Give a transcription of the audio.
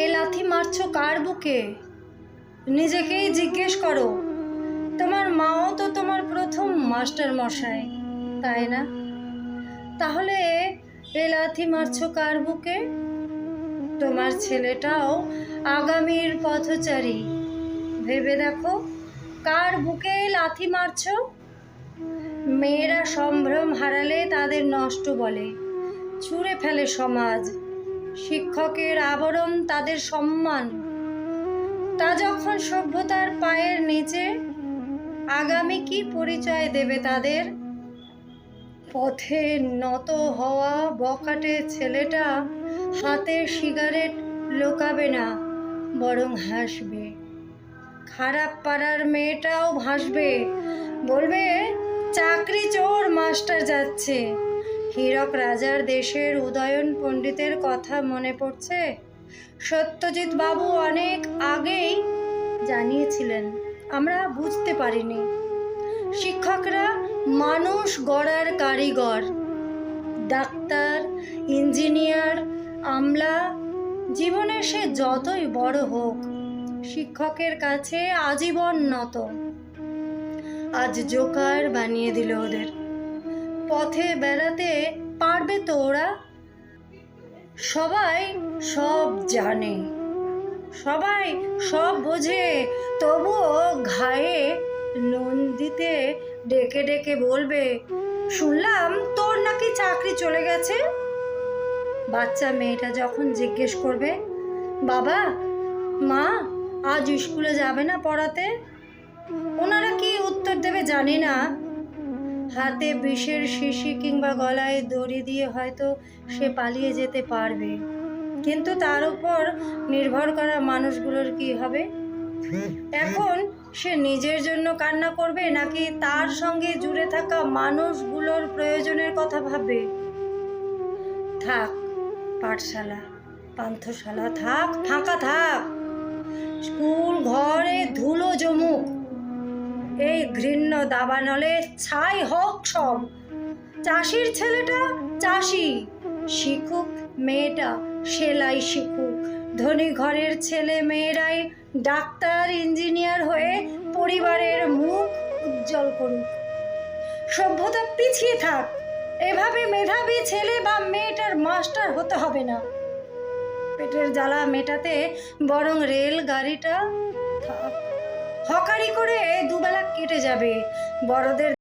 এ লাথি মারছো কার বুকে? নিজেকেই জিজ্ঞেস করো। তোমার মাও তো তোমার প্রথম মাস্টার মশাই, তাই না? তাহলে এ লাথি মারছো কার বুকে? তোমার ছেলেটাও আগামীর পথচারী। ভেবে দেখো, কার বুকে লাথি মারছো? মেয়েরা সম্ভ্রম হারালে তাদের নষ্ট বলে, ছুঁড়ে ফেলে সমাজ। শিক্ষকের আবরণ তাদের সম্মান। তা যখন সভ্যতার পায়ের নিচে, আগামী কি পরিচয় দেবে তাদের? পথে নত হওয়া বখাটে ছেলেটা হাতে সিগারেট লোকাবে না, বরং হাসবে। খারাপ পাড়ার মেয়েটাও ভাসবে, বলবে চাকরি চোর মাস্টার যাচ্ছে। হীরক রাজার দেশের উদয়ন পণ্ডিতের কথা মনে পড়ছে? সত্যজিৎ বাবু অনেক আগেই জানিয়েছিলেন, আমরা বুঝতে পারিনি। শিক্ষকরা মানুষ গড়ার কারিগর। ডাক্তার, ইঞ্জিনিয়ার, আমলা, জীবনে সে যতই বড় হোক, শিক্ষকের কাছে আজীবন নত। আজ জোকার বানিয়ে দিল ওদের। পথে বেড়াতে পারবে তো ওরা? সবাই সব জানে, সবাই সব বোঝে, তবুও ঘায়ে নুন দিতে ডেকে ডেকে বলবে, শুনলাম তোর নাকি চাকরি চলে গেছে। বাচ্চা মেয়েটা যখন জিজ্ঞেস করবে, বাবা মা আজ স্কুলে যাবে না পড়াতে, ওনারা কি উত্তর দেবে জানি না। হাতে বিষের শিশি কিংবা গলায় দড়ি দিয়ে হয়তো সে পালিয়ে যেতে পারবে, কিন্তু তার উপর নির্ভর করা মানুষগুলোর কি হবে? এখন সে নিজের জন্য কান্না করবে, নাকি তার সঙ্গে জুড়ে থাকা মানুষগুলোর প্রয়োজনের কথা ভাববে? থাক পাঠশালা, পান্থশালা থাক, ফাঁকা থাক। স্কুল ঘরে ধুলো জমুক, এই ঘৃণ্য দাবানলে ছাই হোক সব। চাষির ছেলেটা চাষি শিখুক, মেয়েটা সেলাই শিখুক। ধনী ঘরের ছেলে মেয়েরাই ডাক্তার, ইঞ্জিনিয়ার হয়ে পরিবারের মুখ উজ্জ্বল করুক। সভ্যতা পিছিয়ে থাক, এভাবে মেধাবী ছেলে বা মেয়েটার মাস্টার হতে হবে না। পেটের জ্বালা মেটাতে বরং রেল গাড়িটা থাক। হকারি করে দুবেলা কেটে যাবে। বড়দের